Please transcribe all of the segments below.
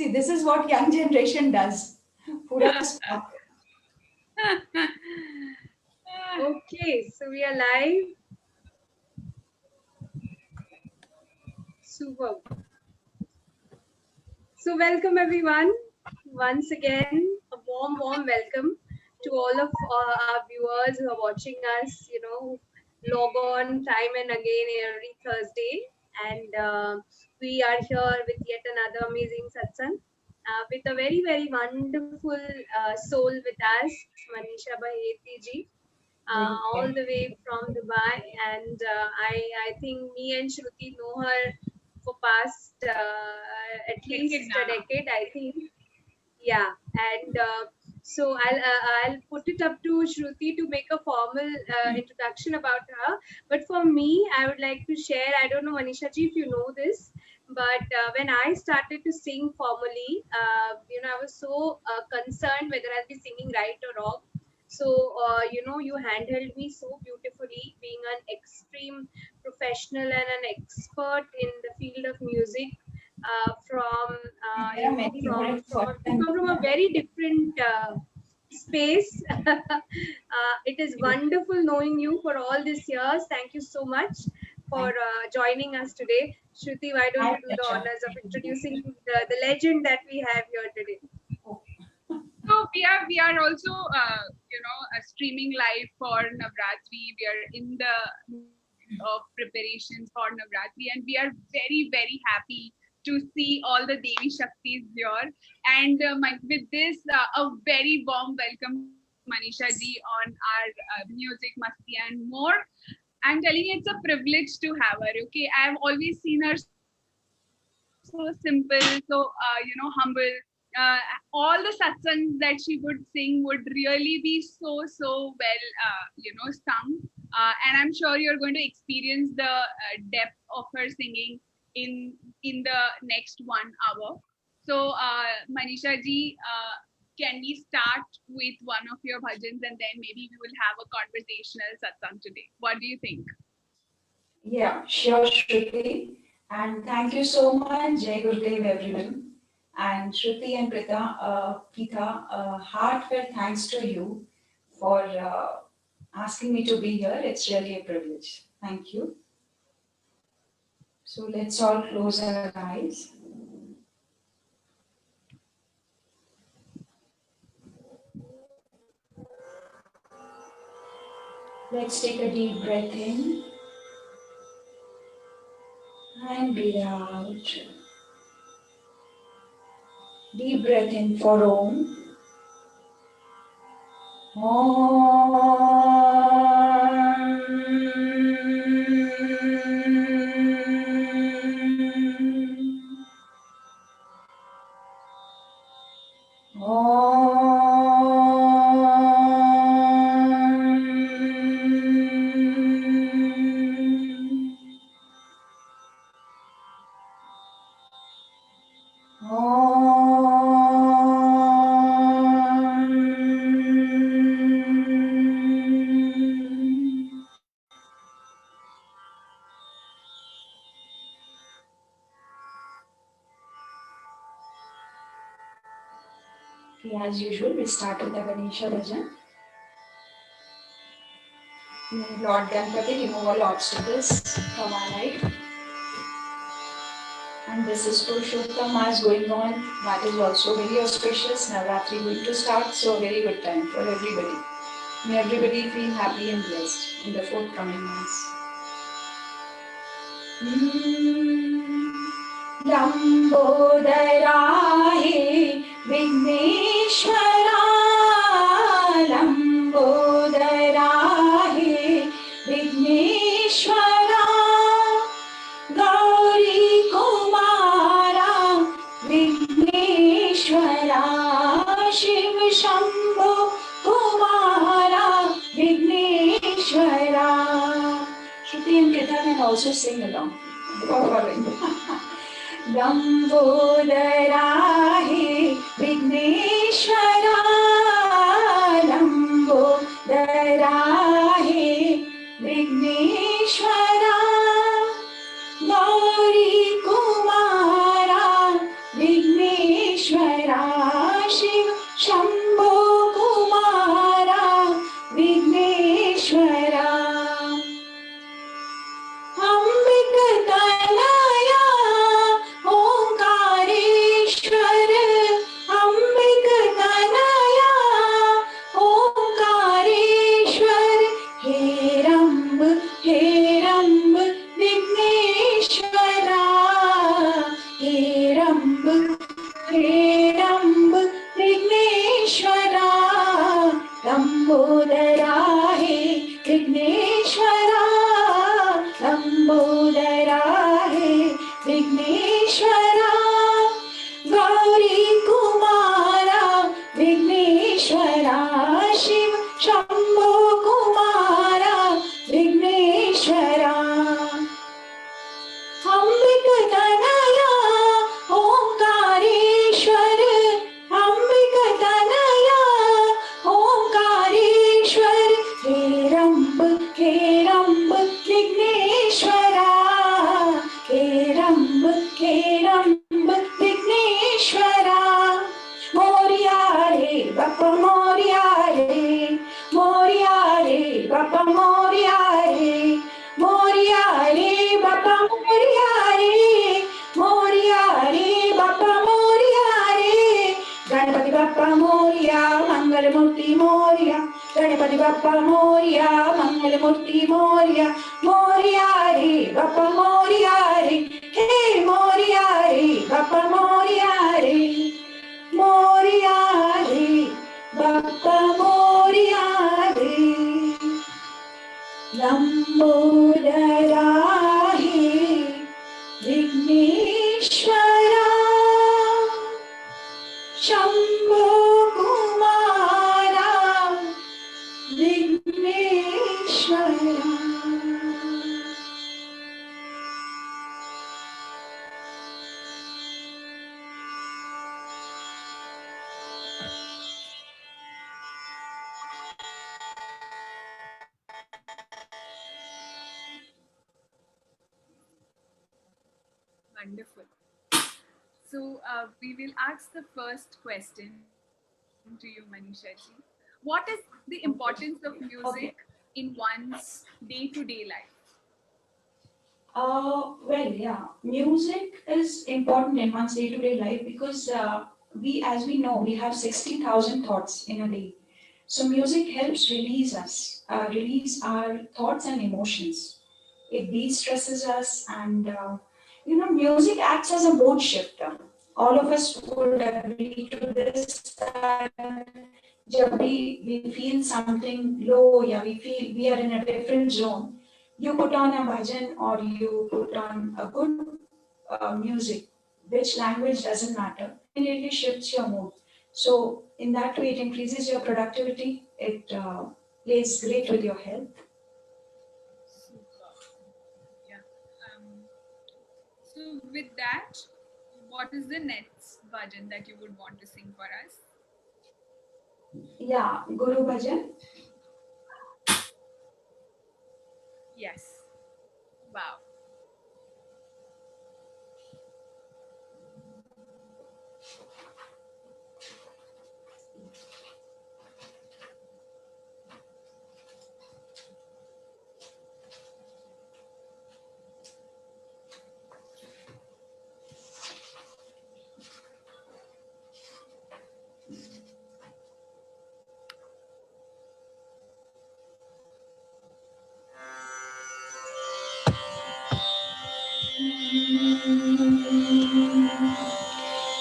See, this is what young generation does. Pura spark. Okay, so we are live. Super. So welcome everyone. Once again, a warm welcome to all of our viewers who are watching us, log on time and again every Thursday. And we are here with yet another amazing satsang with a very wonderful soul with us, Manisha Baheti ji. All the way from Dubai, and I think me and Shruti know her for past at least a decade, I think. Yeah, and so I'll put it up to Shruti to make a formal introduction about her. But for me, I would like to share. I don't know, Manisha ji, if you know this, but when I started to sing formally, I was so concerned whether I'll be singing right or wrong. So you handled me so beautifully, being an extreme professional and an expert in the field of music from from a very different space. It is wonderful knowing you for all these years. Thank you so much for joining us today. Shruti, why don't you do the honors of introducing the legend that we have here today? So we are also streaming live for Navratri. We are in the of preparations for Navratri, and we are very happy to see all the Devi Shaktis here. And with this, a very warm welcome, Manisha ji, on our music, masti, and more. I'm telling you, it's a privilege to have her. Okay, I've always seen her so simple, so humble. All the satsangs that she would sing would really be so well sung, and I'm sure you're going to experience the depth of her singing in the next 1 hour. So Manisha ji, can we start with one of your bhajans, and then maybe we will have a conversational satsang today? What do you think? Yeah, sure, Shruti. And thank you so much, Jai Gurudev, everyone. And Shruti and Preetha, heartfelt thanks to you for asking me to be here. It's really a privilege. Thank you. So let's all close our eyes. Let's take a deep breath in and breathe out. Deep breath in for Om. As usual, we start with the Ganesha Bhajan. May Lord Ganpati remove all obstacles from our life. And this is Purushottam Mass going on. That is also very auspicious. Navratri going to start, so very good time for everybody. May everybody feel happy and blessed in the forthcoming months. Lambodara he Vigneshwara, Lambodara he Vigneshwara, Gauri Kumara Vigneshwara, Shiv Shambho Kumara Vigneshwara. Shruti and Preetha can also sing along. Lambodara he Vigneshwara, Lambodara he Vigneshwara, Gauri Kumara Vigneshwara. Vighneshwara Shiv Shambho Kumara Vighneshwara अंबिक Tanaya Omkareshwar अंबिक Tanaya Omkareshwar Heramb Heramb Vighneshwara Heramb Heramb Vighneshwara Lambodara हे विघ्नेश्वरा लंबोदरा हे विघ्नेश्वरा गौरी कुमारा विघ्नेश्वरा शिव शंभो कुमारा विघ्नेश्वरा अंबिक तनया ओंकारेश्वर अंबिक तनया ओंकारेश्वर हेरंब हेरंब विघ्नेश्वरा हेरंब हेरंब विघ्नेश्वरा मोरिया रे बाप्पा मोरिया रे मोरिया रे बाप्पा मोरिया रे मोरिया रे बाप्पा मोरिया रे मोरिया रे बाप्पा मोरिया रे गणपति बाप्पा मोरिया मंगल मूर्ति मोरिया गणपति बाप्पा मोरिया मंगल मूर्ति मोरिया मोरिया रे बाप्पा मोरिया रे हे मोरिया रे बाप्पा मोरिया रे मोरिया रे बाप्पा मोरिया रे लंबोदरा हे Vighneshwara Shambho Kumara Vighneshwara Wonderful. So we will ask the first question to you, Manisha ji. What is the importance of music in one's day-to-day life? Well, yeah, music is important in one's day-to-day life because as we know, we have 60,000 thoughts in a day. So music helps release our thoughts and emotions. It de-stresses us, and music acts as a mood shifter. All of us would agree to this. Jab we feel something low, yeah, we feel we are in a different zone. You put on a bhajan or you put on a good music, which language doesn't matter. It immediately shifts your mood. So in that way, it increases your productivity. It plays great with your health. Super. Yeah. So with that, what is the next bhajan that you would want to sing for us? Yeah, Guru Bhajan. Yes. Wow.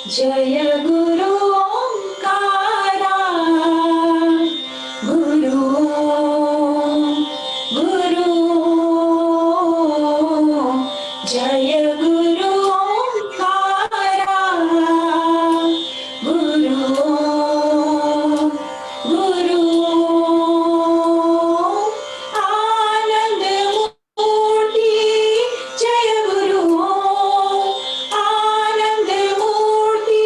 जय गुरु ओंकारा गुरु गुरु जय गुरु ओंकारा गुरु गुरु आनंद मूर्ति जय गुरु आनंद मूर्ति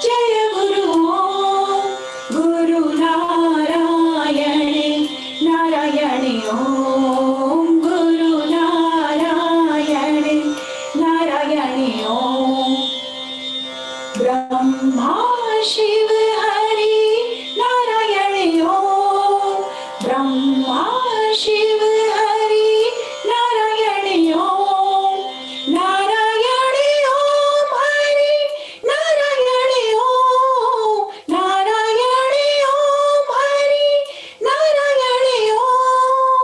जय ब्रह्मा शिव हरि नारायण ओम ब्रह्मा शिव हरि नारायण ओम नारायण ओम हरि नारायण ओम नारायण ओम हरि नारायण ओम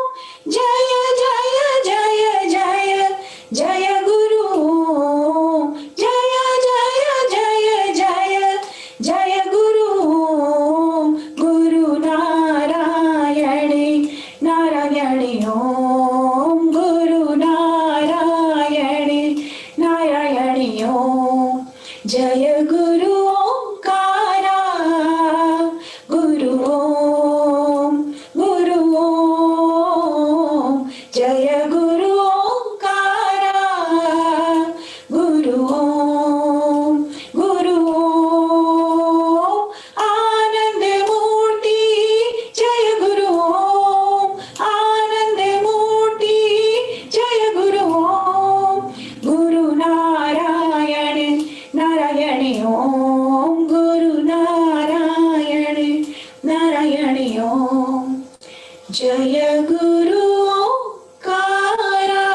जय जय जय जय जय गुरु ओम जय जय जय जय जय गुरु ओम गुरु नारायण नारायण ओम गुरु नारायण नारायण ओम जय गुरु ओंकारा गुरु ओम जय गुरु ओंकारा गुरु ओम आनंद मूर्ति जय गुरु ओम आनंद मूर्ति जय गुरु ओम गुरु नारायण नारायण ओम गुरु नारायण नारायण ओम जय गुरु ओंकारा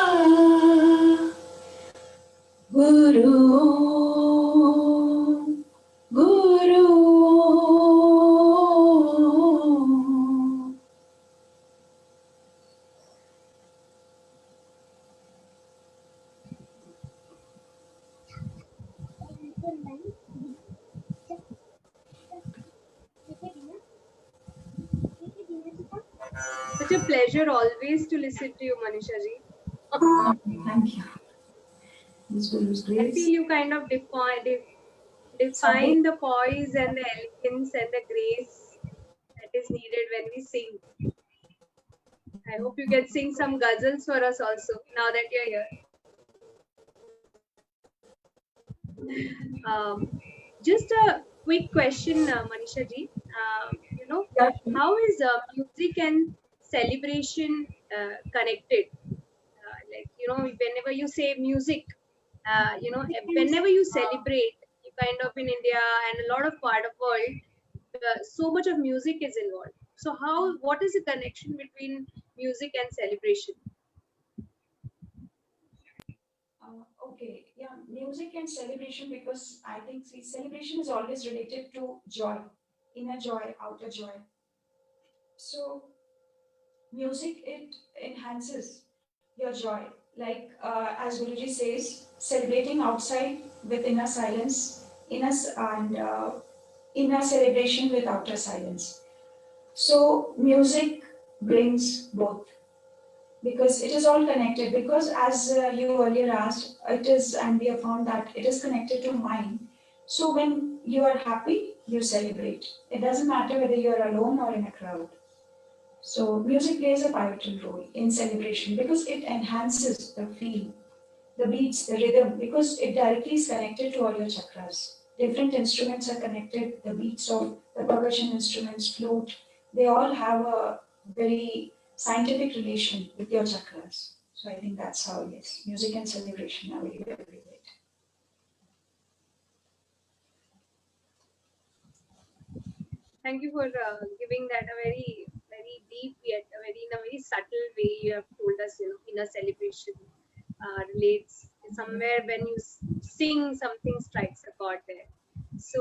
गुरु गुरु Such a pleasure always to listen to you, Manisha ji. Thank you. This was I great. feel you kind of define the poise and the elegance and the grace that is needed when we sing. I hope you can sing some ghazals for us also now that you're here. Just a quick question, Manisha ji. How is music and celebration connected? Whenever you say music, whenever you celebrate, you kind of in India and a lot of part of world, so much of music is involved. So what is the connection between music and celebration? Okay, yeah, music and celebration, because I think celebration is always related to joy, inner joy, outer joy. So music, it enhances your joy. Like as Guruji says, celebrating outside with inner silence, inner celebration with outer silence. So music brings both, because it is all connected. Because as you earlier asked, it is, and we have found that it is connected to mind. So when you are happy, you celebrate. It doesn't matter whether you are alone or in a crowd. So music plays a pivotal role in celebration because it enhances the feel, the beats, the rhythm, because it directly is connected to all your chakras. Different instruments are connected, the beats of the percussion instruments, flute, they all have a very scientific relation with your chakras. So I think that's how, yes, music and celebration are very, very related. Thank you for giving that a very, very deep yet in a very subtle way. You have told us, in a celebration relates somewhere when you sing, something strikes a chord there. So,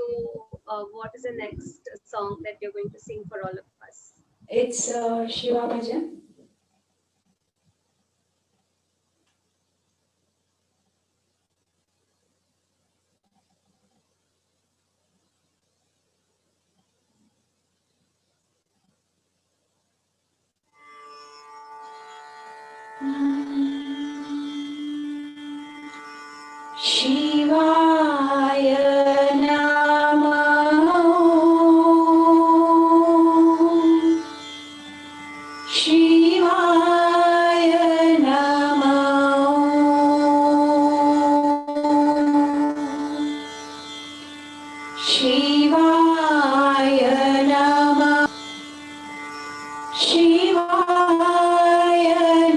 what is the next song that you're going to sing for all of us? It's Shiva Bhajan. Shivaya Namah Shivaya Namah Shivaya Namah Shivaya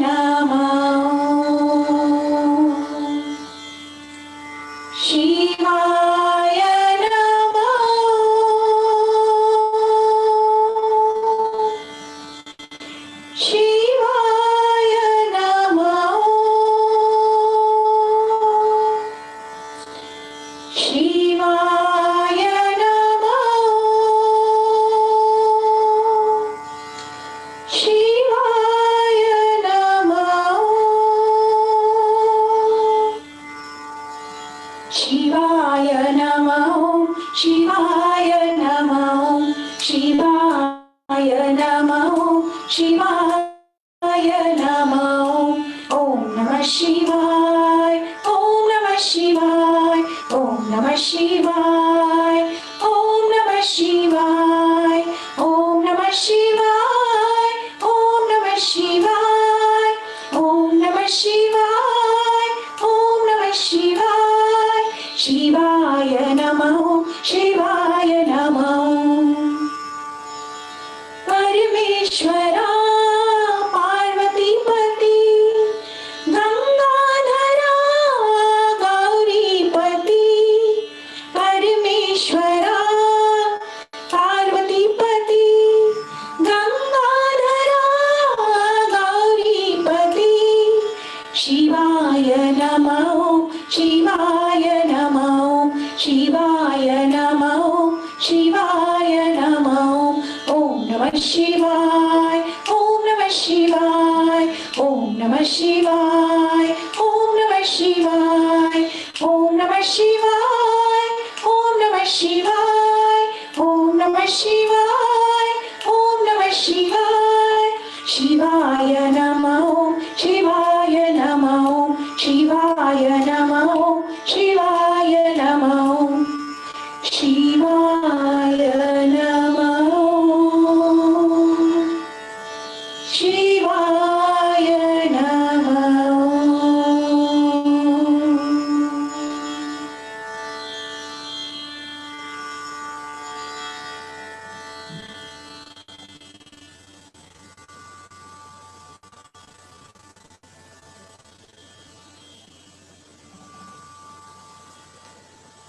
Namah Shivaya Namah Shivaya Namo, Shivaya Namo, Shivaya Namo, Om Namah Shivaya, Om Namah Shivaya, Om Namah Shivaya, Om Namah Shivaya, Om Namah Shivaya, Om Namah Shivaya, Om Namah Shivaya, Om Namah Shivaya, Shivaya Namo, Shivaya Namo. Parameshwara Parvati Pati Gangadhara Gauri Pati Parameshwara Parvati Pati Gangadhara Gauri Pati Shivaya Namo, Shivaya Namo, Shivaya Namo, Shivaya Namo. Om Namah Shivaya, Om Namah Shivaya, Om Namah Shivaya, Om Namah Shivaya, Om Namah Shivaya, Om Namah Shivaya, Om Namah Shivaya, Om Namah Shivaya, Shivaya Namo, Shivaya Namo, Shivaya Namo, Shivaya Namo, Shivaya Namo, Shivaya Namo.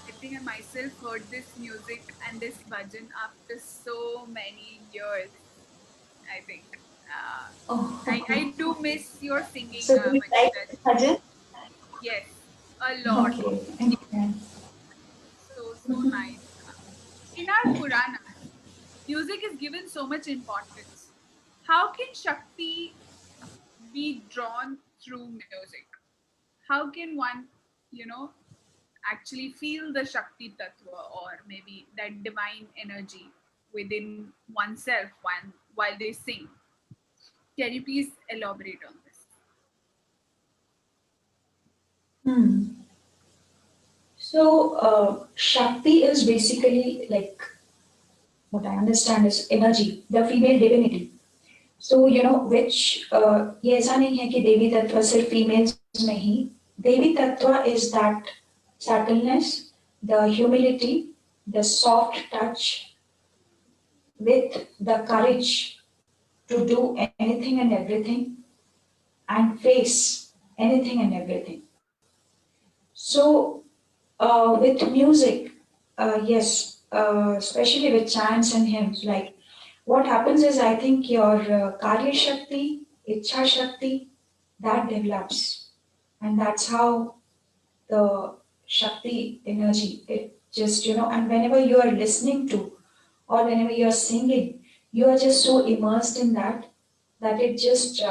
I think I myself heard this music and this bhajan after so many years. I think I do miss your singing, So do you like Manisha. bhajan? Yes, a lot. Okay. So nice. In our Puranas, music is given so much importance. How can Shakti be drawn through music? How can one, you know, actually feel the Shakti Tattva or maybe that divine energy within oneself while they sing? Can you please elaborate on this? Hmm. So, Shakti is basically like what I understand is energy, the female divinity. So, which ये ऐसा नहीं है कि देवी तत्व सिर्फ females में ही देवी तत्व is that subtleness, the humility, the soft touch with the courage to do anything and everything and face anything and everything. So, with music, yes, especially with chants and hymns, like what happens is I think your Karya Shakti, Ichha Shakti, that develops. And that's how the Shakti energy, it just, and whenever you are listening to or whenever you are singing, you are just so immersed in that it just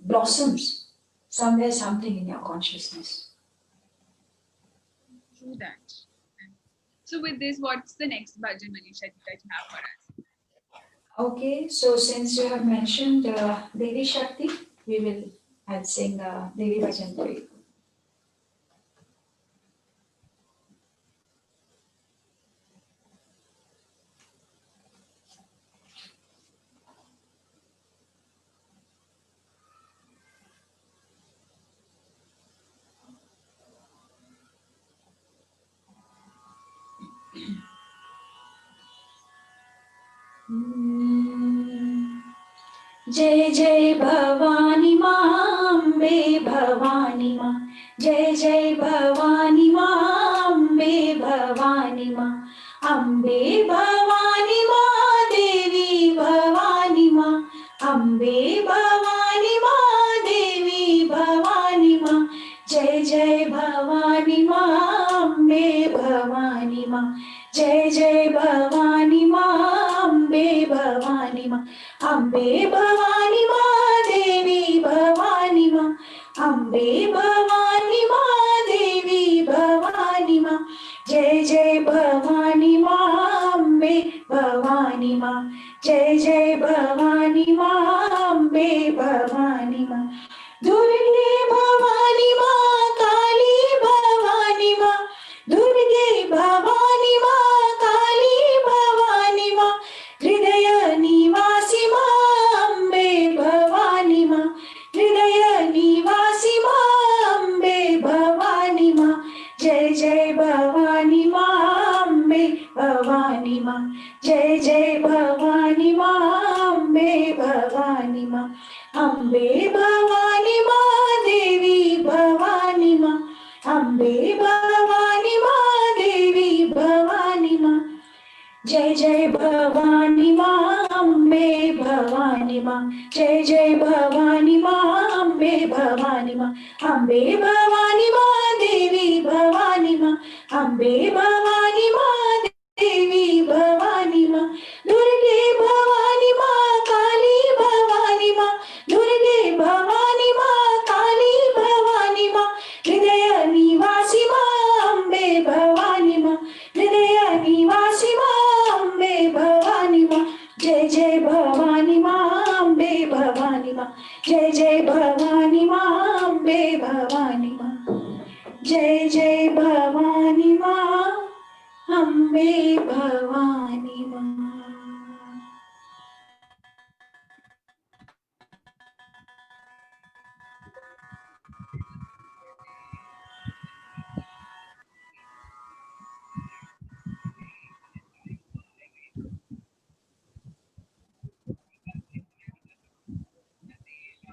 blossoms somewhere, something in your consciousness. True that. So with this, what's the next bhajan, Manisha, that you have for us? Okay, so since you have mentioned Devi Shakti, I'll sing Devi Bhajan for you. जय जय भवानी माँ अम्बे भवानी माँ जय जय भवानी माँ अम्बे भवानी माँ अम्बे भवानी माँ देवी भवानी माँ अम्बे भवानी माँ देवी भवानी माँ जय जय भवानी माँ अम्बे भवानी माँ जय जय भवानी माँ अम्बे भवानी माँ अम्बे भवानी माँ देवी भवानी माँ अम्बे भवानी माँ देवी भवानी माँ जय जय भवानी माँ भवानी माँ, जय जय भवानी माँ, अम्बे भवानी माँ, दुर्गे भवानी माँ, काली भवानी माँ, दुर्गे भवानी माँ, काली भवानी माँ, हृदय निवासी माँ, अम्बे भवानी माँ, हृदय निवासी माँ, अम्बे भवानी माँ, जय जय भवानी माँ, अम्बे भवानी माँ, जय जय भवानी माँ, अम्बे भवानी माँ, अम्बे भवानी माँ, देवी भवानी माँ, अम्बे भवानी माँ, देवी भवानी माँ, जय जय भवानी माँ, अम्बे भवानी माँ, जय जय भवानी माँ, अम्बे भवानी माँ, अम्बे भवानी माँ, देवी भवानी माँ, अम्बे भवानी माँ, देवी भवानी माँ, दुर्गे भवानी माँ, काली भवानी माँ, दुर्गे भवानी माँ, काली भवानी माँ, हृदय निवासी माँ, अम्बे भवानी माँ, हृदय निवासी माँ, अम्बे भवानी माँ, जय जय भवानी माँ, अम्बे भवानी माँ, जय जय भवानी माँ, अम्बे भवानी माँ, जय जय भवानी माँ, अम्बे भवानी माँ.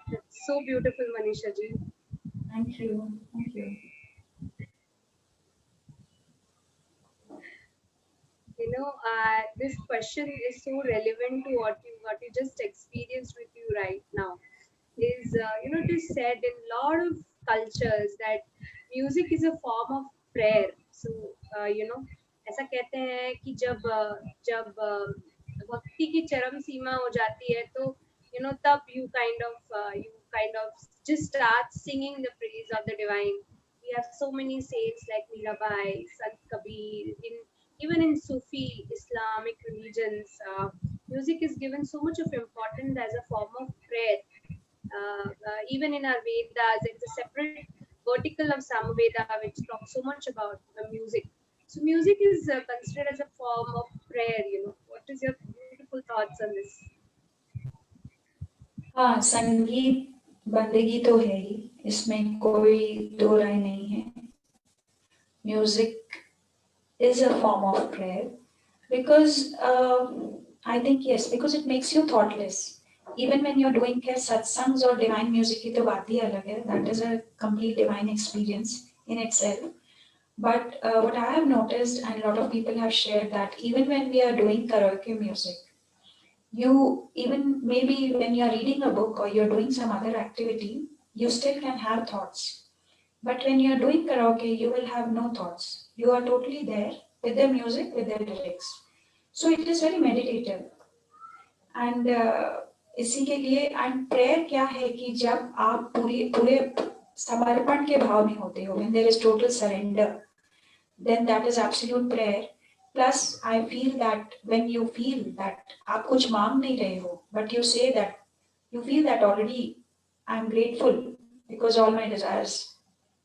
That's so beautiful, Manisha ji. Thank you. Thank you. You know, this question is so relevant to what you just experienced with you right now. Is it is said in a lot of cultures that music is a form of prayer. So ऐसा कहते हैं कि जब भक्ति की चरम सीमा हो जाती है तो तब you kind of just start singing the praise of the divine. We have so many saints like Mirabai, Sant Kabir, even in Sufi Islamic religions, music is given so much of importance as a form of prayer. Even in our Vedas, there's a separate vertical of Samaveda which talks so much about music. So music is considered as a form of prayer. What is your beautiful thoughts on this? हाँ, संगीत बंदगी तो है ही, इसमें कोई दो राय नहीं है. Music is a form of prayer because I think yes, because it makes you thoughtless. Even when you're doing satsangs or divine music की तो बात ही अलग है. That is a complete divine experience in itself. But what I have noticed, and a lot of people have shared, that even when we are doing karaoke music, you even maybe when you're reading a book or you're doing some other activity, you still can have thoughts. But when you're doing karaoke, you will have no thoughts. You are totally there with the music, with the lyrics. So it is very meditative. And इसी के लिए and prayer क्या है कि जब आप पूरे पूरे समर्पण के भाव में होते हो, when there is total surrender, then that is absolute prayer. Plus, I feel that when you feel that आप कुछ मांग नहीं रहे हो, but you say that you feel that already I am grateful because all my desires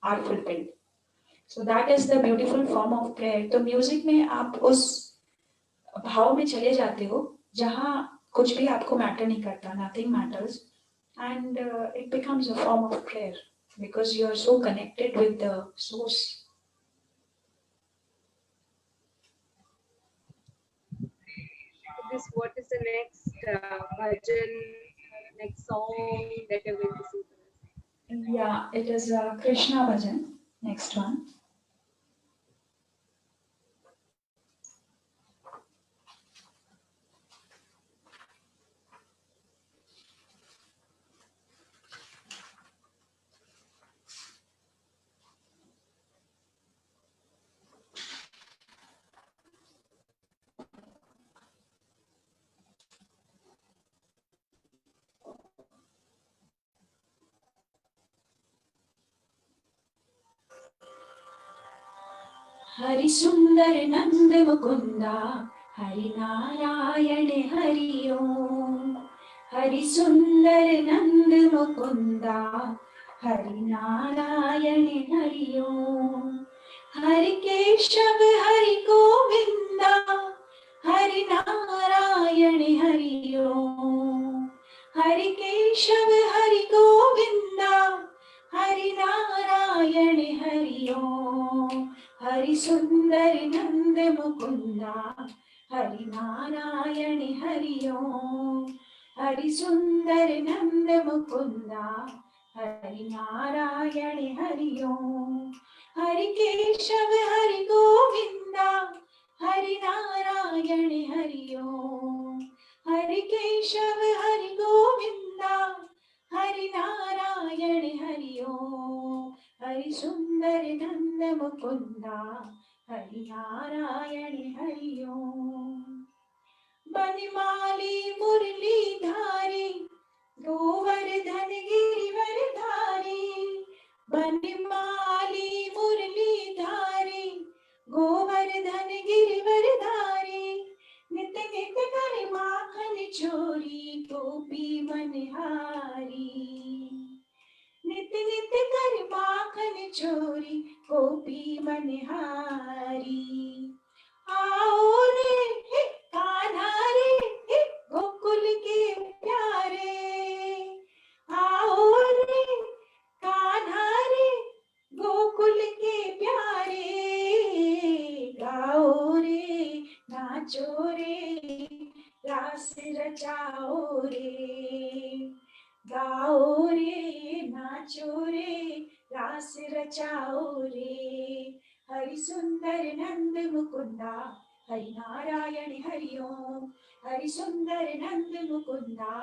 are fulfilled. So that is the beautiful form of prayer. तो music में आप उस भाव में चले जाते हो जहाँ कुछ भी आपको मैटर नहीं करता, nothing matters, and it becomes a form of prayer because you are so connected with the source. What is the next bhajan, next song that you're going to sing for us? Yeah, it is Krishna Bhajan, next one. Hari सुंदर नंद Mukunda, Hari Narayane Hari Om, Hari Sundar Nand Mukunda, Hari Narayane Hari Om, Hari Keshav Hari Govinda, Hari Narayane Hari Om, Hari Keshav Hari Govinda, Hari Narayane Hari Om, Hari Sundar Nand Mukunda, Hari Narayane Hari Om, Hari Sundar Nand Mukunda, Hari Narayane Hari Om, Hari Keshav Hari Govinda, Hari Narayane Hari Om, Hari Keshav Hari Govinda, Hari Narayane Hari Om, Hari Sundar Nand Mukunda, Hari Narayane Hari Om. Banmali मुरली धारी गोवर्धन गिरिवर धारी बनमाली मुरली धारी गोवर्धन गिरिवर धारी नित नित कर माखन चोरी गोपी मनहारी नित नित कर माखन चोरी गोपी मनहारी आओ रे हे कान्हा रे हे गोकुल के प्यारे आओ रे कान्हा रे गोकुल के प्यारे गाओ रे नाचो रे रास रचाओ रे गाओ रे नाचो रे रास रचाओ रे हरि सुंदर नंद मुकुंदा हरि नारायण हरि ओम हरि सुंदर नंद मुकुंदा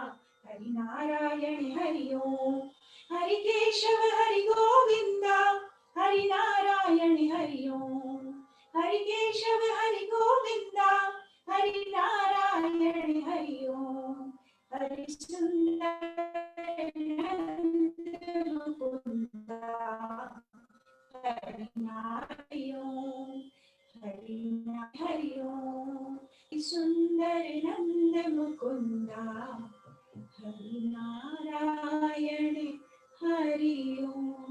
हरि नारायण हरि ओम हरि केशव हरि गोविंदा हरि नारायण हरि ओम हरि केशव हरि गोविंदा हरि नारायण हरि ओम हरि सुंदर नंद मुकुंदा हरि नारायण हरि ओम सुंदर नंद मुकुंदा हरि नारायण हरि ओम.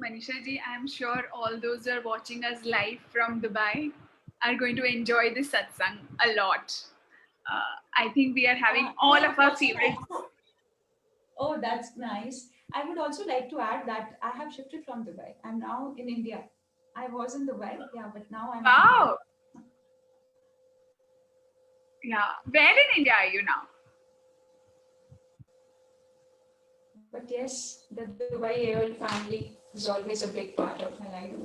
Manisha ji, I'm sure all those who are watching us live from Dubai are going to enjoy this satsang a lot. I think we are having all of our favorites. Oh, that's nice. I would also like to add that I have shifted from Dubai. I'm now in India. I was in Dubai, yeah, but now I'm in Wow. Yeah. Where in India are you now? But yes, the Dubai AOL family is always a big part of my life.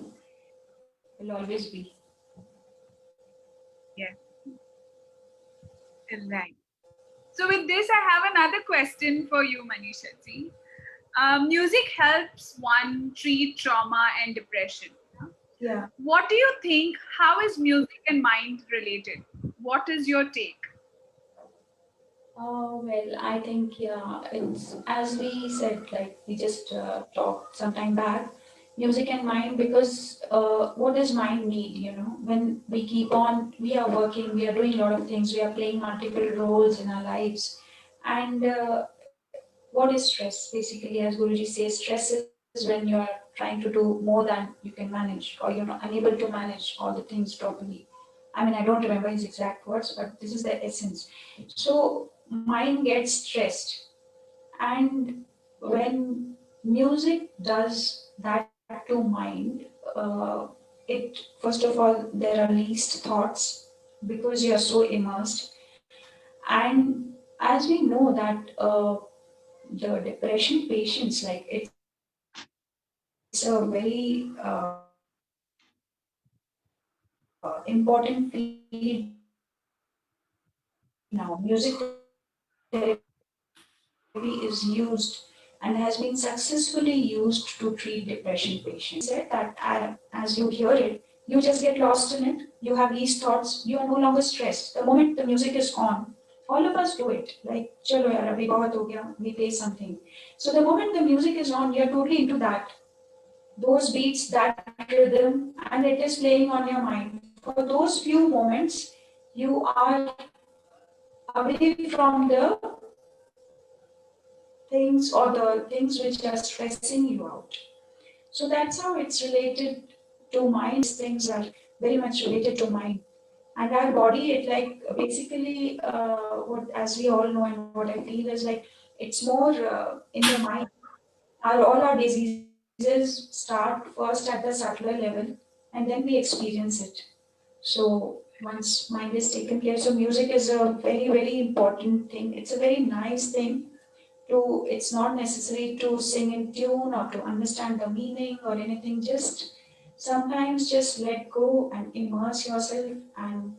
Will always be. Yes. Right. So with this, I have another question for you, Manisha ji. Music helps one treat trauma and depression. Yeah. What do you think? How is music and mind related? What is your take? Oh, well, I think, yeah, it's as we said, like we just talked some time back, music and mind, because what does mind need, you know? When we keep on, we are working, we are doing a lot of things, we are playing multiple roles in our lives. And what is stress? Basically, as Guruji says, stress is when you are trying to do more than you can manage, or you're not unable to manage all the things properly. I mean, I don't remember his exact words, but this is the essence. So, mind gets stressed, and when music does that to mind, it first of all, there are least thoughts because you are so immersed. And as we know that the depression patients, like it's a very important field now. Music therapy is used and has been successfully used to treat depression patients. Said that as you hear it, you just get lost in it. You have these thoughts. You are no longer stressed. The moment the music is on, all of us do it. Like, chalo yaar, abhi bahut ho gaya, we play something. So the moment the music is on, you're totally into that. Those beats, that rhythm, and it is playing on your mind. For those few moments, you are away from the things or the things which are stressing you out. So that's how it's related to mind. Things are very much related to mind. And our body, it like basically what, as we all know, and what I feel is like it's more in the mind. All our diseases start first at the subtler level, and then we experience it. So once mind is taken care, so music is a very, very important thing. It's a very nice thing to, it's not necessary to sing in tune or to understand the meaning or anything. Just sometimes just let go and immerse yourself, and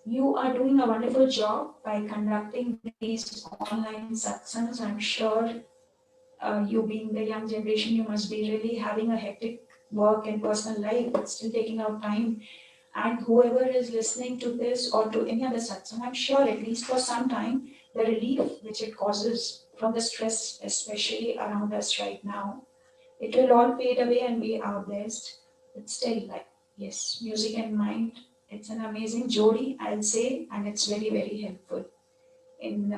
you are doing a wonderful job by conducting these online satsangs. I'm sure you being the young generation, you must be really having a hectic work and personal life, but still taking out time. And whoever is listening to this or to any other satsang, I'm sure at least for some time, the relief which it causes from the stress, especially around us right now, it will all fade away and we are blessed. But still, like, yes, music and mind, it's an amazing jodi, I'll say, and it's very, very helpful in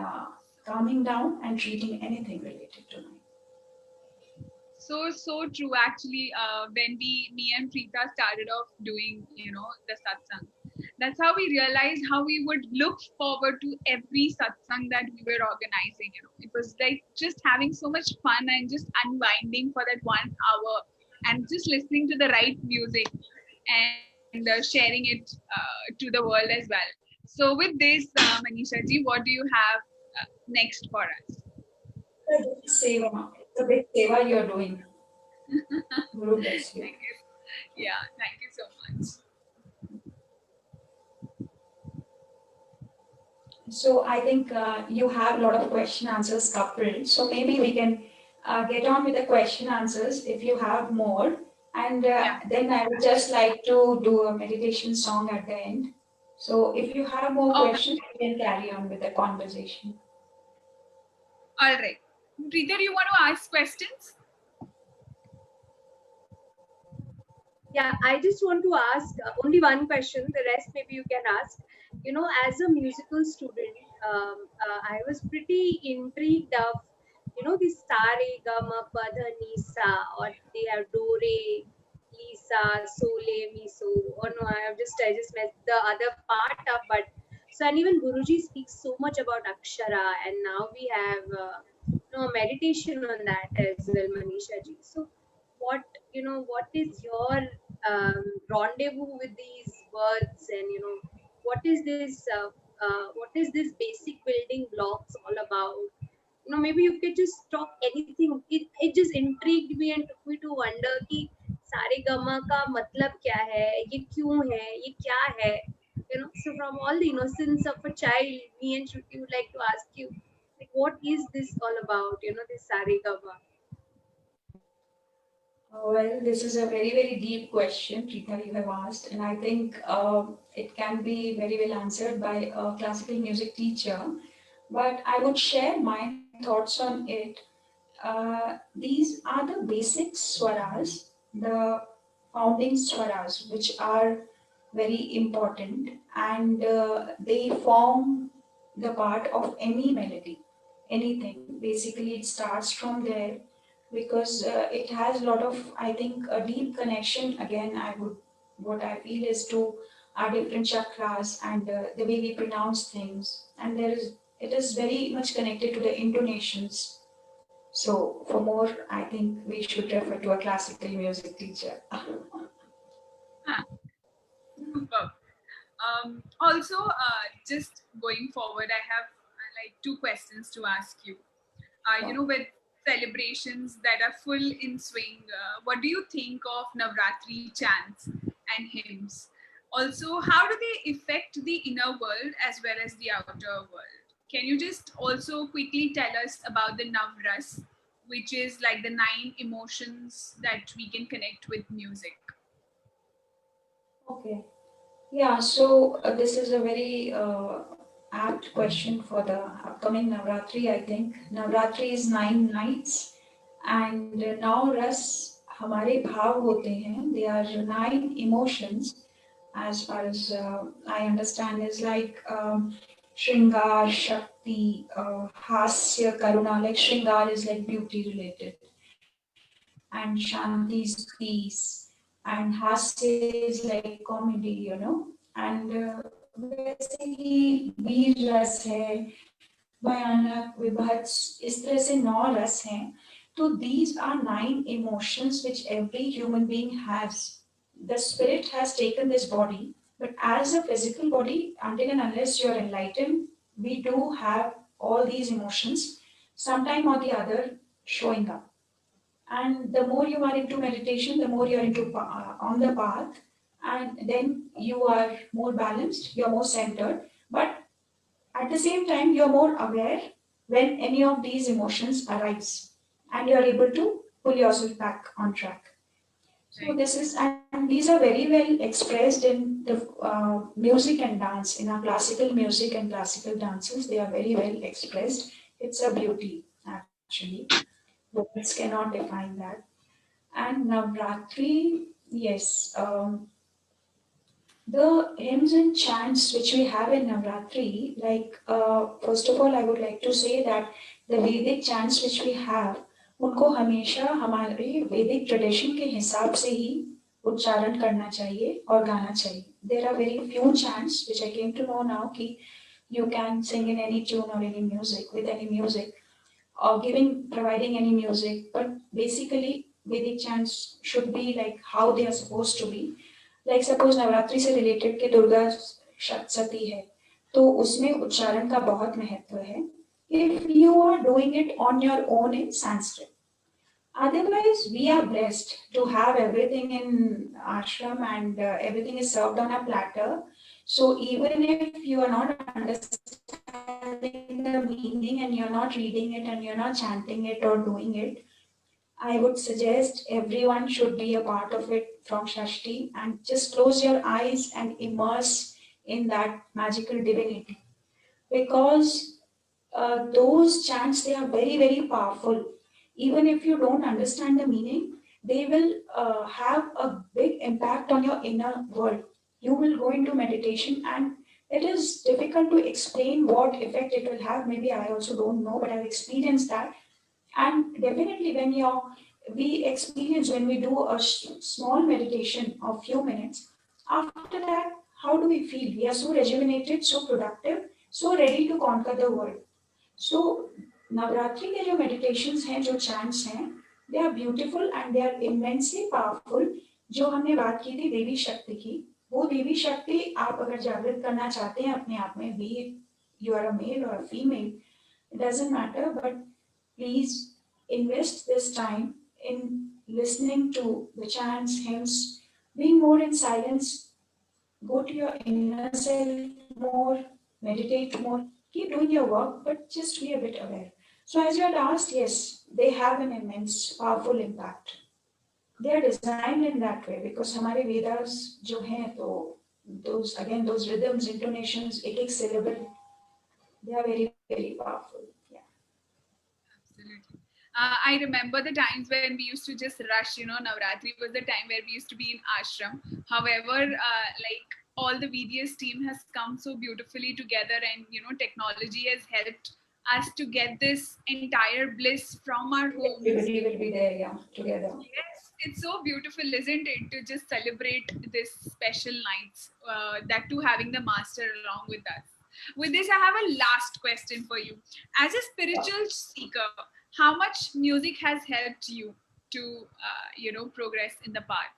calming down and treating anything related to mind. So true. Actually, when me and Preeta started off doing, the satsang, that's how we realized how we would look forward to every satsang that we were organizing. It was like just having so much fun and just unwinding for that 1 hour and just listening to the right music and sharing it to the world as well. So with this, Manisha ji, what do you have next for us? Seva. It's a big seva you're doing. Guru bless you. Thank you. Yeah, thank you so much. So I think you have a lot of question answers coupled. So maybe we can get on with the question answers if you have more. And Yeah. then I would just like to do a meditation song at the end. So if you have more Oh, questions, we can carry on with the conversation. all right. Preeta, you want to ask questions? Yeah, I just want to ask only one question. The rest maybe you can ask. As a musical student, I was pretty intrigued of, the sa re ga ma pa dha ni sa, or they have do re, lisa, so le mi so. Or no, I just messed the other part up. But so, and even Guruji speaks so much about akshara, and now we have meditation on that as well, Manisha ji. So what what is your rendezvous with these words, and what is this basic building blocks all about? Maybe you could just talk anything. It just intrigued me and took me to wonder कि सारे गमा का मतलब क्या है, ये क्यों है, ये क्या है. So from all the innocence of a child, me and Shruti would like to ask you, like, what is this all about, this sare gama? Well, this is a very, very deep question, Preeta, you have asked, and I think it can be very well answered by a classical music teacher. But I would share my thoughts on it. These are the basic swaras, the founding swaras, which are very important, and they form the part of any melody, anything. Basically, it starts from there because it has a lot of, I think, a deep connection. Again, what I feel is to our different chakras and the way we pronounce things, and it is very much connected to the intonations. So for more, I think we should refer to a classical music teacher. Superb. Also, just going forward, I have like 2 questions to ask you. With celebrations that are full in swing, what do you think of Navratri chants and hymns? Also, how do they affect the inner world as well as the outer world? Can you just also quickly tell us about the Navras, which is like the 9 emotions that we can connect with music? Okay. Yeah, so this is a very apt question for the upcoming Navratri, I think. Navratri is 9 nights and 9 ras हमारे भाव होते हैं. They are 9 emotions as far as I understand is like Shringar, Shakti, Hasya, Karuna. Like Shringar is like beauty related and Shanti is peace and Hasya is like comedy, and वैसे ही वीर रस है, भयानक, विभत्स, इस तरह से 9 रस हैं. तो these are 9 emotions which every human being has. The spirit has taken this body, but as a physical body, until and unless you are enlightened, we do have all these emotions, sometime or the other, showing up. And the more you are into meditation, the more you are into on the path, and then you are more balanced, you are more centered. But at the same time, you're more aware when any of these emotions arise and you're able to pull yourself back on track. So this is, and these are very well expressed in the music and dance, in our classical music and classical dances. They are very well expressed. It's a beauty, actually. Words cannot define that. And Navratri, yes, the hymns and chants which we have in Navratri, like first of all, I would like to say that the Vedic chants which we have, उनको हमेशा हमारे वैदिक tradition के हिसाब से ही उच्चारण करना चाहिए और गाना चाहिए. There are very few chants which I came to know now कि you can sing in any tune or any music with any music or providing any music, but basically Vedic chants should be like how they are supposed to be. Like suppose Navratri से related के दुर्गा सप्तशती है, तो उसमें उच्चारण का बहुत महत्व है. If you are doing it on your own in Sanskrit, otherwise we are blessed to have everything in ashram and everything is served on a platter. So even if you are not understanding the meaning and you're not reading it and you're not chanting it or doing it, I would suggest everyone should be a part of it from Shashti and just close your eyes and immerse in that magical divinity. Because those chants, they are very, very powerful. Even if you don't understand the meaning, they will have a big impact on your inner world. You will go into meditation and it is difficult to explain what effect it will have. Maybe I also don't know, but I've experienced that. And definitely we experience when we do a small meditation of few minutes, after that, how do we feel? We are so rejuvenated, so productive, so ready to conquer the world. So Navratri के जो meditations हैं, जो chants हैं, they are beautiful and they are immensely powerful. जो हमने बात की थी देवी शक्ति की, वो देवी शक्ति आप अगर जागृत करना चाहते हैं अपने आप में, be it you are a male or a female, it doesn't matter, but please invest this time in listening to the chants, hymns, being more in silence, go to your inner self more, meditate more, keep doing your work, but just be a bit aware. So, as you had asked, yes, they have an immense, powerful impact. They are designed in that way because हमारे Vedas जो हैं तो those rhythms, intonations, एक syllable, they are very, very powerful. Absolutely. I remember the times when we used to just rush, Navratri was the time where we used to be in ashram. However, like all the VDS team has come so beautifully together and, technology has helped us to get this entire bliss from our homes. Everybody will be there, yeah, together. Yes, it's so beautiful, isn't it, to just celebrate this special nights, that too having the master along with us. With this, I have a last question for you. As a spiritual seeker, how much music has helped you to, progress in the path?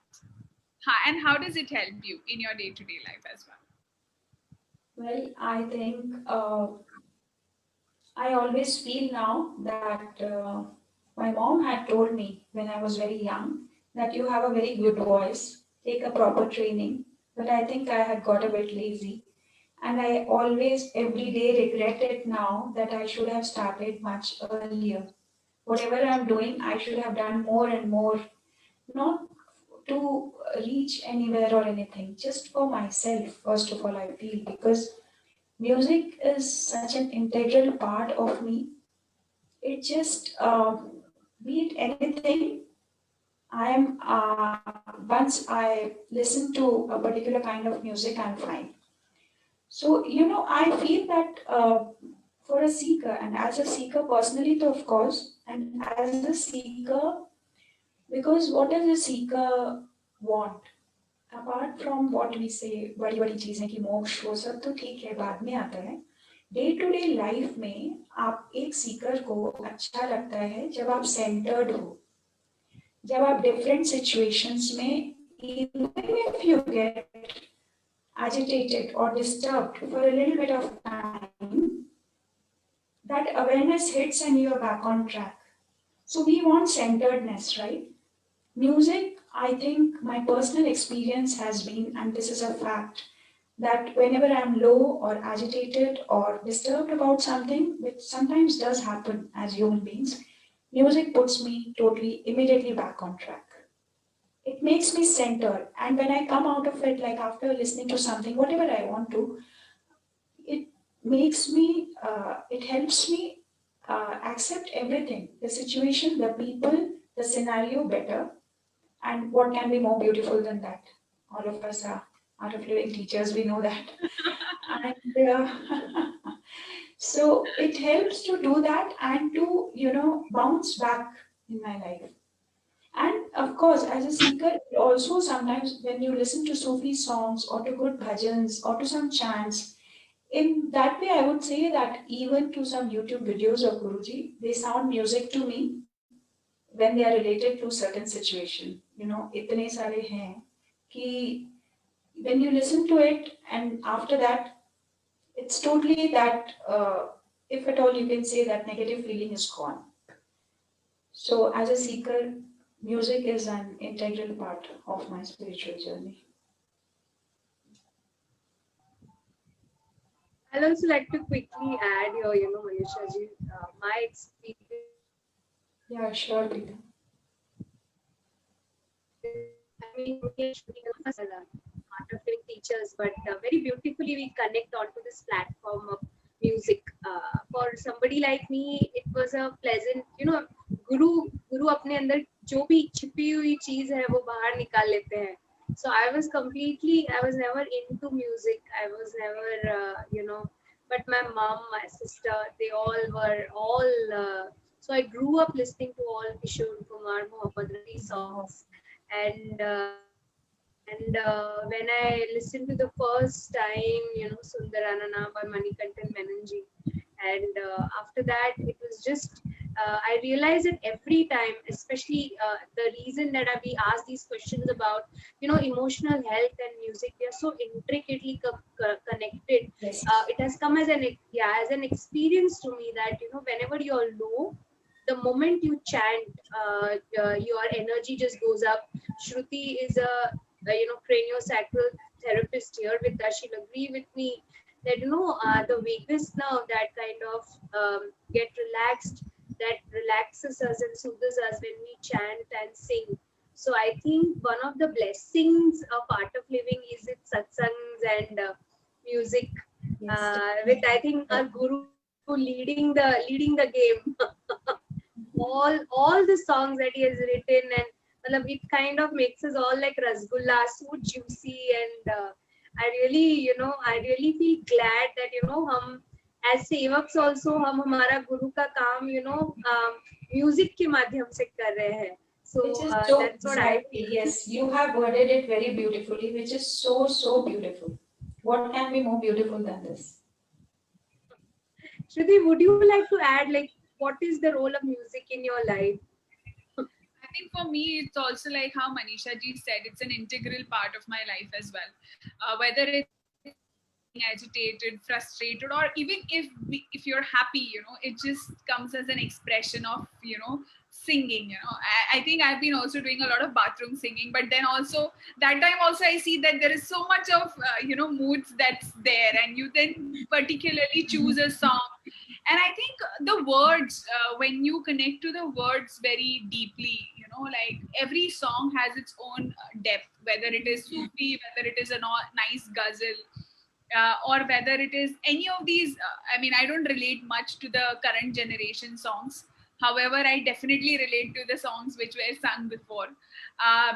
And how does it help you in your day-to-day life as well? Well, I think I always feel now that my mom had told me when I was very young that you have a very good voice, take a proper training. But I think I had got a bit lazy. And I always, every day, regret it now that I should have started much earlier. Whatever I'm doing, I should have done more and more, not to reach anywhere or anything, just for myself, first of all, I feel. Because music is such an integral part of me. It just, be it anything, I am, once I listen to a particular kind of music, I'm fine. So, I feel that for a seeker, and as a seeker personally, though, of course, and as a seeker, because what does a seeker want? Apart from what we say, बड़ी बड़ी चीजें कि मोक्ष वो सब तो ठीक है, बाद में आता है. डे टू डे लाइफ में आप एक सीकर को अच्छा लगता है जब आप सेंटर्ड हो, जब आप डिफरेंट सिचुएशंस में, even if you get agitated or disturbed for a little bit of time, that awareness hits and you're back on track. So we want centeredness, right? Music, I think my personal experience has been, and this is a fact, that whenever I'm low or agitated or disturbed about something, which sometimes does happen as human beings, music puts me totally, immediately back on track. It makes me centered. And when I come out of it, like after listening to something, whatever I want to, it makes me, it helps me accept everything, the situation, the people, the scenario better. And what can be more beautiful than that? All of us are art of living teachers, we know that. And so it helps to do that and to, bounce back in my life. And of course, as a seeker, also sometimes when you listen to Sufi songs or to good bhajans or to some chants, in that way, I would say that even to some YouTube videos of Guruji, they sound music to me when they are related to certain situation. इतने सारे हैं कि when you listen to it and after that, it's totally that, if at all you can say that negative feeling is gone. So as a seeker, music is an integral part of my spiritual journey. I'd also like to quickly add here, Manisha ji, my experience. Yeah, sure, Peter. I mean, art of living teachers, but very beautifully we connect onto this platform of music. For somebody like me, it was a pleasant, guru अपने अंदर जो भी छिपी हुई चीज है वो बाहर निकाल लेते हैं. So I was never into music. I was never, but my mom, my sister, they all were. So I grew up listening to all Kishore Kumar, Mohammed Rafi songs, and when I listened to the first time, Sundaranana by Manikantan Menanji, and after that, it was just, I realized that every time, especially the reason that we ask these questions about, emotional health and music, they are so intricately connected. Yes. It has come as an experience to me that, whenever you're low, the moment you chant, your energy just goes up. Shruti is a craniosacral therapist here with us. She'll agree with me that the vagus nerve that kind of get relaxed, that relaxes us and soothes us when we chant and sing. So I think one of the blessings of art of living is its satsangs and music. Yes. With I think our guru leading the game. all the songs that he has written, and it kind of makes us all like rasgulla, so juicy, and I really feel glad that hum as sevaks also हम हमारा गुरु का काम music के माध्यम से कर रहे हैं. So Which is so that's what I exactly, yes, you have worded it very beautifully, which is so beautiful. What can be more beautiful than this? Shruti, would you like to add, like, what is the role of music in your life? I think for me, it's also like how Manisha ji said, it's an integral part of my life as well. Whether it's agitated, frustrated, or even if you're happy, it just comes as an expression of, singing. I think I've been also doing a lot of bathroom singing, but then also that time also I see that there is so much of moods that's there, and you then particularly choose a song. And I think the words, when you connect to the words very deeply, like every song has its own depth, whether it is Sufi, whether it is a nice ghazal, or whether it is any of these. I mean, I don't relate much to the current generation songs. However, I definitely relate to the songs which were sung before,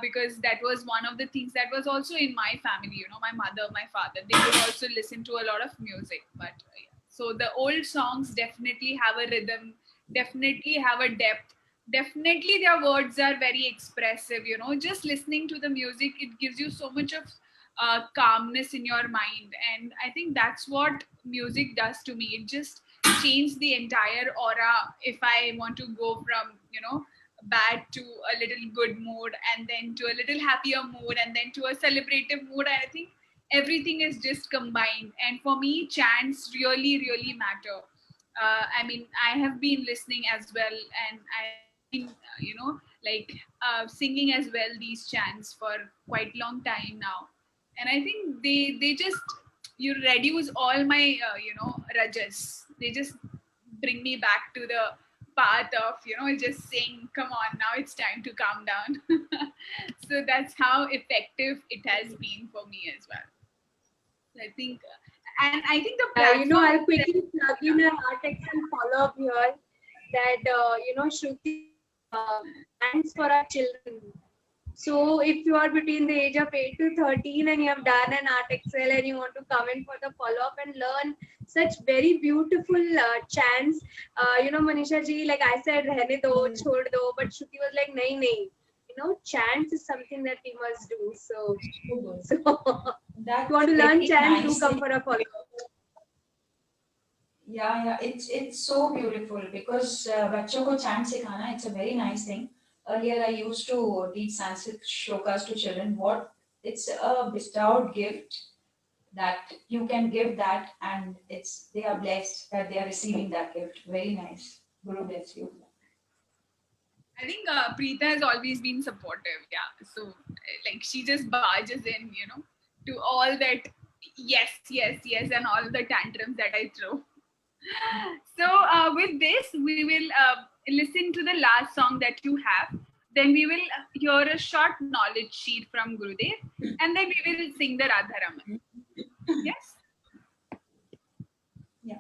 because that was one of the things that was also in my family. You know, my mother, my father, they would also listen to a lot of music. But yeah. So the old songs definitely have a rhythm, definitely have a depth. Definitely, their words are very expressive. You know, just listening to the music, it gives you so much of calmness in your mind, and I think that's what music does to me. It just changes the entire aura. If I want to go from, you know, bad to a little good mood, and then to a little happier mood, and then to a celebrative mood, I think everything is just combined. And for me, chants really really matter. I mean, I have been listening as well, and I've been, you know, like singing as well these chants for quite long time now. And I think they just, you reduce all my you know, rajas. They just bring me back to the path of, you know, just saying, come on, now it's time to calm down. So that's how effective it has been for me as well. I think, and I think the You know, platform. I'll quickly plug in an article and follow up here that, you know, Shruti stands for our children. So if you are between the age of 8 to 13 and you have done an art excel and you want to come in for the follow-up and learn such very beautiful chants, you know, Manisha ji, like I said, rehne do, chhod do, but Shruti was like, nahi, nahi. You know, chants is something that we must do. So if you want to learn chants, do come for a follow-up. Yeah, it's so beautiful because बच्चों को chant सिखाना, it's a very nice thing. Earlier, I used to teach Sanskrit shlokas to children. It's a bestowed gift that you can give that, and they are blessed that they are receiving that gift. Very nice. Guru bless you. I think Preeta has always been supportive. Yeah. So, like, she just barges in, you know, to all that yes, yes, yes, and all the tantrums that I throw. So, with this, we will listen to the last song that you have. Then we will hear a short knowledge sheet from Gurudev, and then we will sing the Radharaman. Yes? Yeah.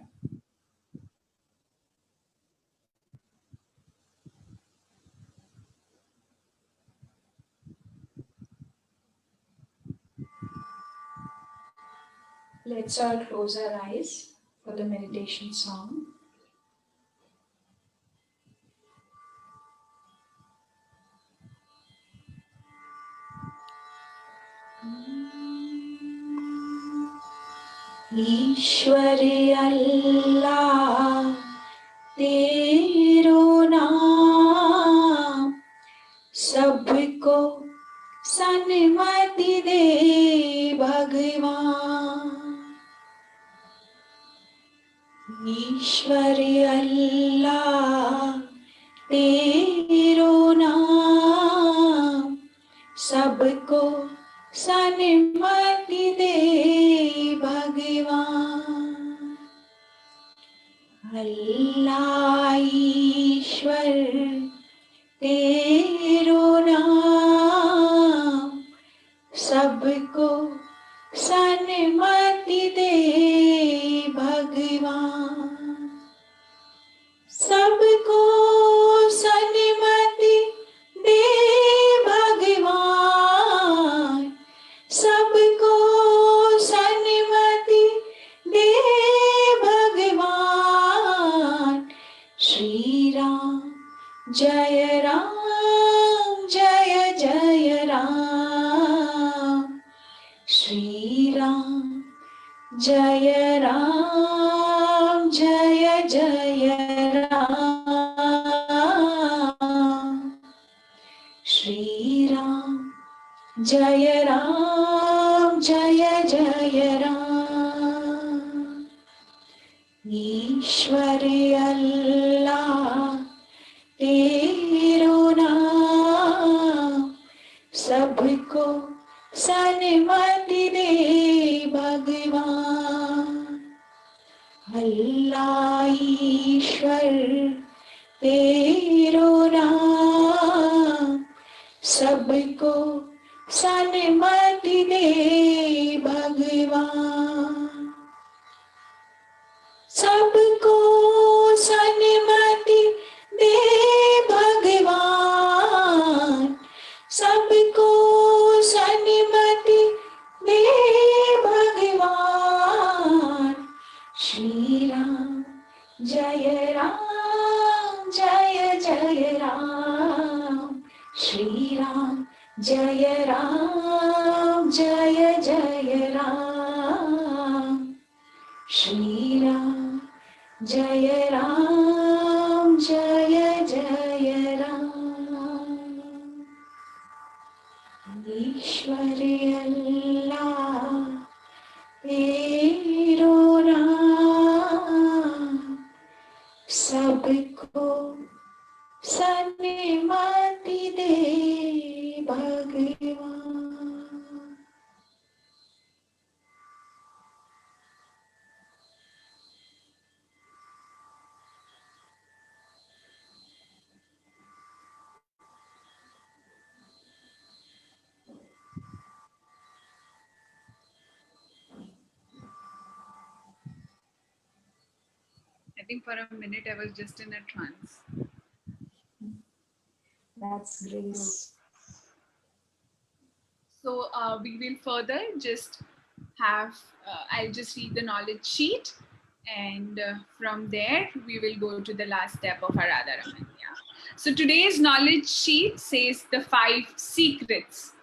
Let's all close our eyes for the meditation song. ईश्वरी अल्लाह तेरो नाम सबको सन्मति दे भगवान। ईश्वरी अल्लाह तेरो नाम सबको सन्मति दे भगवान। अल्लाह ईश्वर तेरो नाम सबको सन्मति दे भगवान। सबको सन्मति दे भगवान। सबको सन्मति दे भगवान। श्री राम जय राम जय जय राम। श्री राम जय राम जय जय राम। श्री राम जय राम जय जय राम। ईश्वर अल्लाह तेरो नाम सबको सन्मति दे भगवान। अल्लाह ईश्वर तेरो नाम सबको सन्मति दे भगवान। Shri Ram, Jaya Ram, Jaya Jaya Ram. Shri Ram, Jaya Ram, Jaya Jaya Ram. Ishwari Allah, Tero Ram, सबको सन्मति दे भगवान. I think for a minute I was just in a trance. That's grace. So we will further just have, I'll just read the knowledge sheet, and from there we will go to the last step of our Radharaman. Yeah. So today's knowledge sheet says the 5 secrets.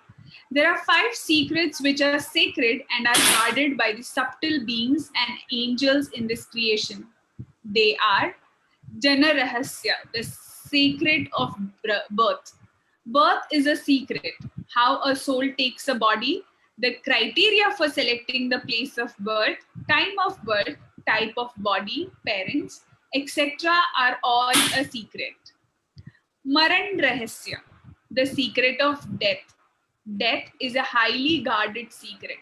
There are 5 secrets which are sacred and are guarded by the subtle beings and angels in this creation. They are Jana Rahasya, the secret of birth. Birth is a secret. How a soul takes a body, the criteria for selecting the place of birth, time of birth, type of body, parents, etc. are all a secret. Maran Rahasya, the secret of death. Death is a highly guarded secret.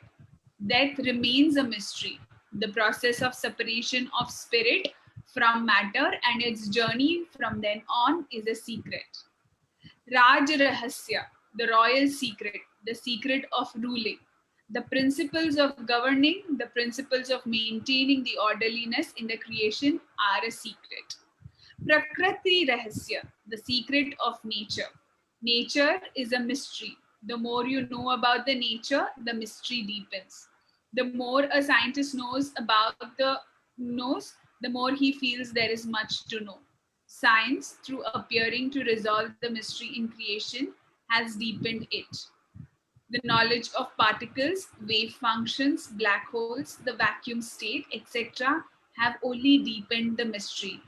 Death remains a mystery. The process of separation of spirit from matter and its journey from then on is a secret. Raj Rahasya, the royal secret, the secret of ruling. The principles of governing, the principles of maintaining the orderliness in the creation are a secret. Prakriti Rahasya, the secret of nature. Nature is a mystery. The more you know about the nature, the mystery deepens. The more a scientist knows about the more he feels there is much to know. Science, through appearing to resolve the mystery in creation, has deepened it. The knowledge of particles, wave functions, black holes, the vacuum state, etc., have only deepened the mystery.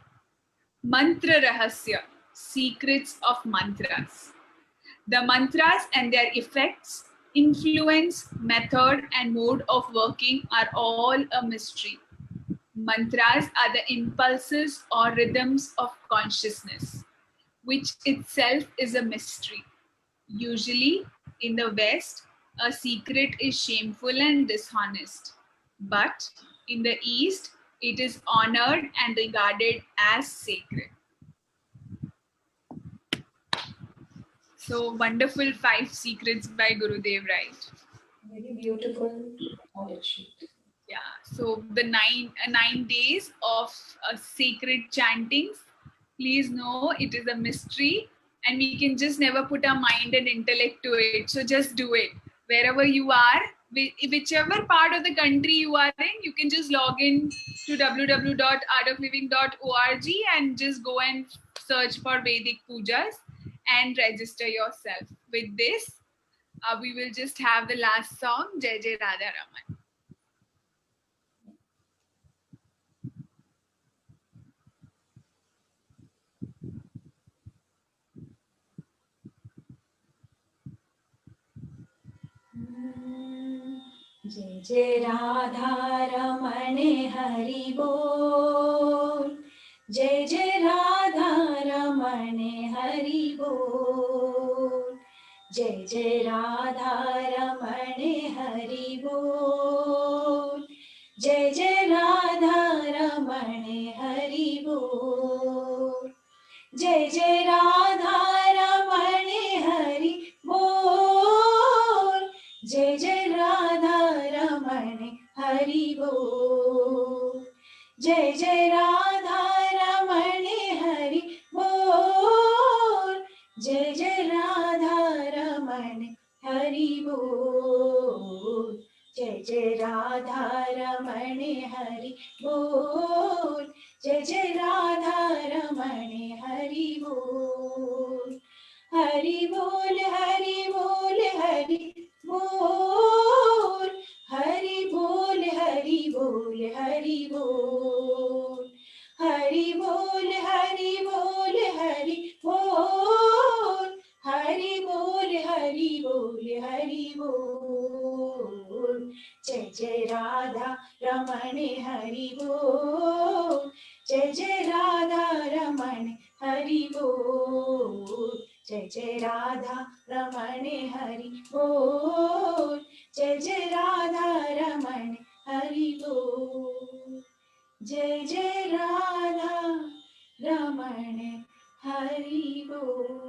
Mantra Rahasya, secrets of mantras. The mantras and their effects, influence, method, and mode of working are all a mystery. Mantras are the impulses or rhythms of consciousness, which itself is a mystery. Usually, in the West, a secret is shameful and dishonest. But in the East, it is honored and regarded as sacred. So wonderful 5 secrets by Gurudev, right? Very beautiful knowledge sheet. Yeah. So the 9 days of sacred chantings. Please know it is a mystery, and we can just never put our mind and intellect to it. So just do it wherever you are, whichever part of the country you are in. You can just log in to www.artofliving.org and just go and search for Vedic pujas and register yourself. With this, we will just have the last song, Jai Jai Radha Raman. जय जय राधा रमण हरि बोल. जय जय राधा रमण हरि बोल. जय जय राधा रमण हरि बोल. जय जय राधा रमण हरि बोल. जय जय राधा रमण हरि बोल. जय जय राधा रमण हरि बोल. जय जय राधा रमण हरि बोल. जय जय राधा रमण हरि बोल. जय जय राधा रमण हरि बोल. जय जय राधा रमण हरि बोल. Hari Bol, Hari Bol, Hari Bol. Hari Bol, Hari Bol, Hari Bol. Hari Bol, Hari Bol, Hari Bol. Hari Bol, Hari Bol, Hari Bol. Jai Jai Radha Ramane Hari Bol. Jai Jai Radha Ramane Hari Bol. Jai Jai Radha Ramane Hari Bol. Jai Jai Radha Ramane Hari Bol. Jai Jai Radha Ramane Hari Bol.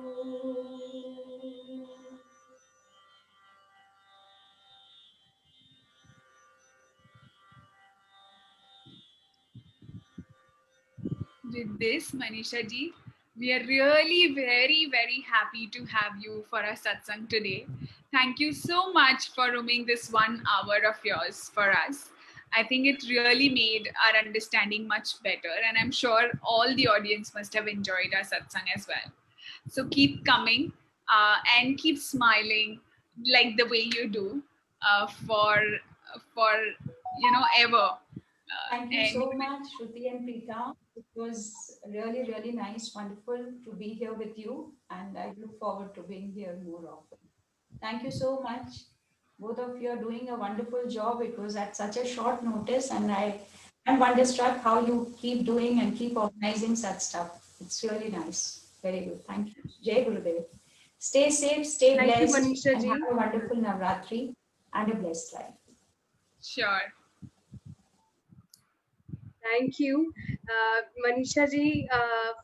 With this, Manisha ji, we are really very, very happy to have you for our satsang today. Thank you so much for roaming this 1 hour of yours for us. I think it really made our understanding much better, and I'm sure all the audience must have enjoyed our satsang as well. So keep coming and keep smiling like the way you do for ever. Thank you And so much, Shruti and Preeta. It was really, really nice, wonderful to be here with you, and I look forward to being here more often. Thank you so much. Both of you are doing a wonderful job. It was at such a short notice, and I'm wonderstruck how you keep doing and keep organizing such stuff. It's really nice. Very good. Thank you. Jai Gurudev. Stay safe, stay Thank you, blessed, Manisha and ji. have a wonderful Navratri and a blessed life. sure. Thank you, Manisha ji,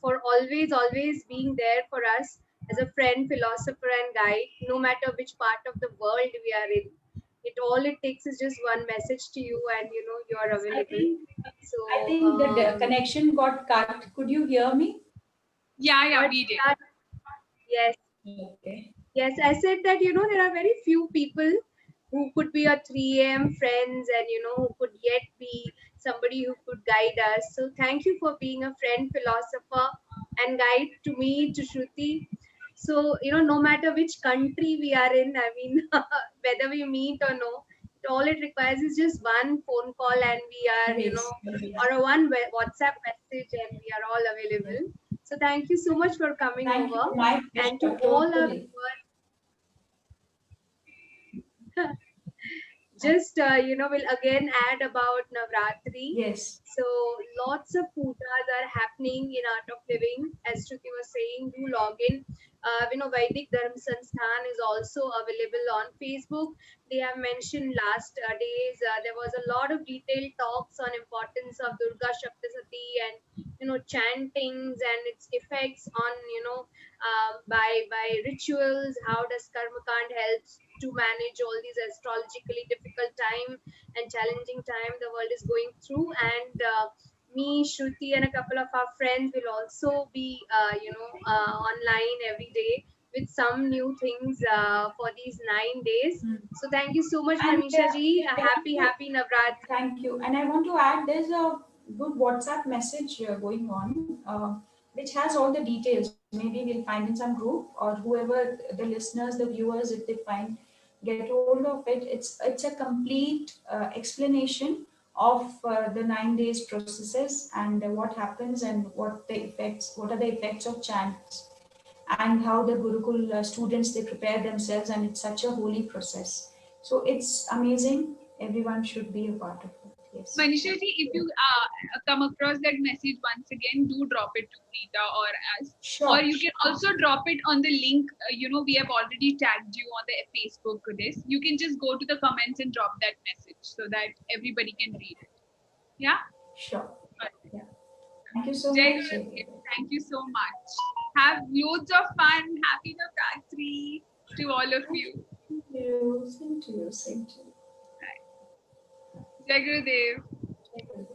for always being there for us as a friend, philosopher, and guide, no matter which part of the world we are in. All it takes is just one message to you, and you are I available. think So, I think the connection got cut. Could you hear me? Yeah, but we did. yes, Okay. yes, I said that there are very few people who could be a 3 a.m. friends, and who could yet be somebody who could guide us. So thank you for being a friend, philosopher, and guide to me, to Shruti. So no matter which country we are in, I mean, whether we meet or no, all it requires is just one phone call, and we are Yes. or a one WhatsApp message, and we are all available. So thank you so much for coming Thank you. over, My and to pleasure. all our Totally. viewers. Just we'll again add about Navratri. Yes. So lots of pujas are happening in Art of Living. As Shruti was saying, do log in. Vedic Dharma Sansthan is also available on Facebook. They have mentioned last days there was a lot of detailed talks on importance of Durga Shaptasati, and chantings and its effects on by rituals. How does Karmakand help to manage all these astrologically difficult time and challenging time the world is going through? And me, Shruti, and a couple of our friends will also be online every day with some new things for these 9 days. Mm. So thank you so much, And Manisha ji. I want Happy Navratri. thank you. And I want to add there's a good WhatsApp message going on, which has all the details. Maybe we'll find in some group or whoever the listeners, the viewers, if they find, get hold of it. It's a complete explanation of the 9 days processes and what happens and what are the effects of chants and how the Gurukul students they prepare themselves, and it's such a holy process. So it's amazing. Everyone should be a part of it. Yes. Manisha ji, if you come across that message once again, do drop it to Preeta or us. Sure. Or you can also drop it on the link. We have already tagged you on the Facebook for this. You can just go to the comments and drop that message so that everybody can read it. Yeah? Sure. Right. Yeah. Thank you so Jai much. Gurudev, thank you so much. Have loads of fun. Happy Navratri to all of you. Thank you. Same to you. Same to you. Jai Gurudev. Thank you.